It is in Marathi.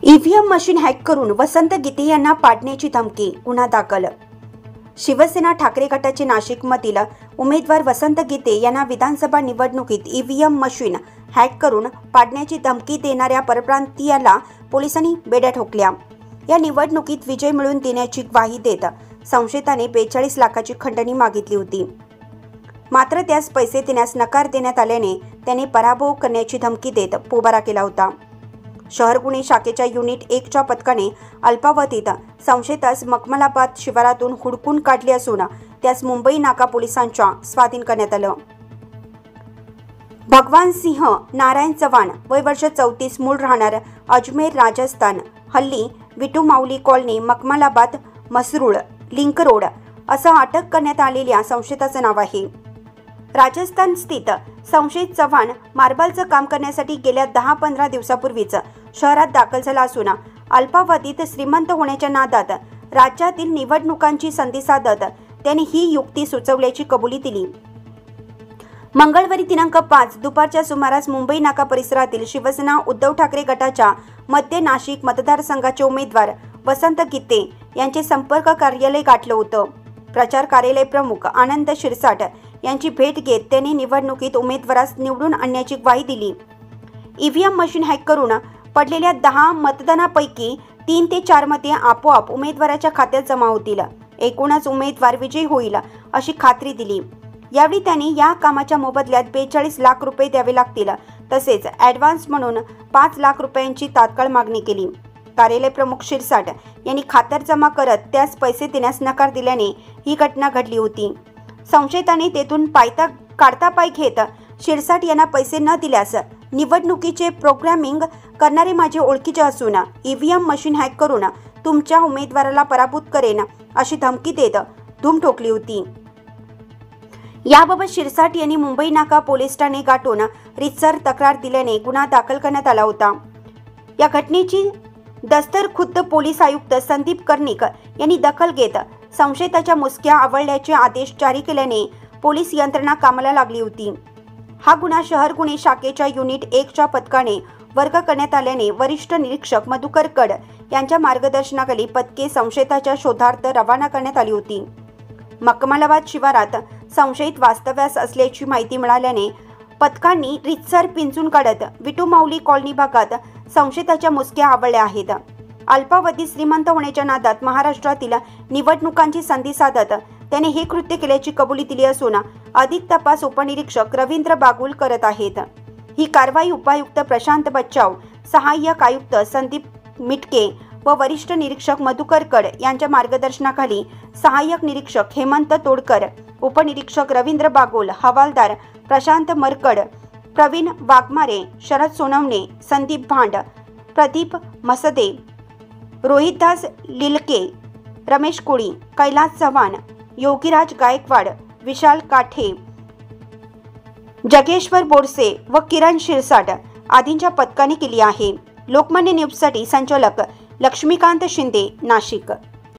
ईव्हीएम मशीन हॅक करून वसंत गीते यांना पाडण्याची धमकी, गुन्हा दाखल। शिवसेना ठाकरे गटाचे नाशिकमधील उमेदवार वसंत गीते यांना विधानसभा निवडणुकीत ईव्हीएम मशीन हॅक करून पाडण्याची धमकी देणाऱ्या परप्रांतीयाला पोलिसांनी बेड्या ठोकल्या। या निवडणुकीत विजय मिळवून देण्याची ग्वाही देत संशयिताने 42 लाखाची खंडणी मागितली होती, मात्र त्यास पैसे देण्यास नकार देण्यात आल्याने त्याने पराभव करण्याची धमकी देत पोबारा केला होता। शहर गुन्हे शाखेच्या युनिट 1च्या पथकाने अल्पावधीत संशयितास मखमलाबाद शिवारातून हुडकून काढले असून त्यास मुंबई नाका पोलिसांच्या स्वाधीन करण्यात आलं। भगवान सिंह नारायण चव्हाण, वय वर्ष 34, मूळ राहणार अजमेर राजस्थान, हल्ली Vitthu Mauli colony, Makhmalabad, Masrul link road असं अटक करण्यात आलेल्या संशयिताचं नाव आहे। राजस्थान स्थित संशयित चव्हाण मार्बलचं काम करण्यासाठी गेल्या 10-15 दिवसापूर्वीच शहरात दाखल झाला असून अल्पावधीत श्रीमंत होण्याच्या नादात राज्यातील निवडणुकांची संधी साधत त्यांनी ही युक्ती सुचवल्याची कबुली दिली। मंगळवारी दिनांक 5 दुपारच्या सुमारास मुंबई नाका परिसरातील शिवसेना उद्धव ठाकरे गटाच्या मध्य नाशिक मतदारसंघाचे उमेदवार वसंत गीते यांचे संपर्क कार्यालय गाठलं होतं। प्रचार कार्यालय प्रमुख आनंद शिरसाट यांची भेट घेत त्यांनी निवडणुकीत उमेदवारास निवडून आणण्याची ग्वाही दिली। ईव्हीएम मशीन हॅक करून पडलेल्या 10 मतदानापैकी 3 ते 4 मते आपोआप उमेदवाराच्या खात्यात जमा होतील, एकूणच उमेदवार विजयी होईल अशी खात्री दिली। यावेळी त्यांनी या कामाच्या मोबदल्यात 42 लाख रुपये द्यावे लागतील, तसेच ॲडव्हान्स म्हणून 5 लाख रुपयांची तात्काळ मागणी केली। कार्यालय प्रमुख शिरसाट यांनी खातर जमा करत त्यास पैसे देण्यास नकार दिल्याने ही घटना घडली होती। संशयिताने तेथून काढता पाय घेत शिरसाट यांना पैसे न दिल्यास निवडणुकीचे प्रोग्रामिंग करणारे माझे ओळखीचे असून ईव्हीएम मशीन हॅक करून तुमच्या उमेदवाराला पराभूत करेन अशी धमकी देत धूम ठोकली होती। याबाबत शिरसाट यांनी मुंबई नाका पोलीस ठाणे गाठून रीतसर तक्रार दिल्याने गुन्हा दाखल करण्यात आला होता। या घटनेची दस्तर खुद्द पोलीस आयुक्त संदीप कर्णिक यांनी दखल घेत संशयिताच्या मुसक्या आवळल्याचे आदेश जारी केल्याने पोलीस यंत्रणा कामाला लागली होती। हा गुन्हा शहर गुन्हे शाखेच्या युनिट 1च्या पथकाने वर्ग करण्यात आल्याने वरिष्ठ निरीक्षक मधुकर कड यांच्या मार्गदर्शनाखाली पथके संशयिताच्या शोधार्थ रवाना करण्यात आली होती। मखमलाबाद शिवारात संशयित वास्तव्यास असल्याची माहिती मिळाल्याने पथकांनी रीतसर पिंजून काढत विटू माऊली कॉलनी भागात संशयिताच्या मुसक्या आवळल्या आहेत। अल्पावधीत श्रीमंत होण्याच्या नादात महाराष्ट्रातील निवडणुकांची संधी साधत त्याने हे कृत्य केल्याची कबुली दिली असून अधिक तपास उपनिरीक्षक रवींद्र बागुल करत आहेत। ही कारवाई उपायुक्त प्रशांत बच्चाव, सहाय्यक आयुक्त संदीप मिटके व वरिष्ठ निरीक्षक मधुकर कड यांच्या मार्गदर्शनाखाली सहाय्यक निरीक्षक हेमंत तोडकर, उपनिरीक्षक रवींद्र बागुल, हवालदार प्रशांत मरकड, प्रवीण वाघमारे, शरद सोनवणे, संदीप भांड, प्रदीप मसदे, रोहितदास लिलके, रमेश कोळी, कैलास चव्हाण, योगीराज गायकवाड, विशाल काठे, जगेश्वर बोरसे व किरण शिरसाट आदींच्या पथकाने केली आहे। लोकमान्य न्यूजसाठी संचालक लक्ष्मीकांत शिंदे, नाशिक।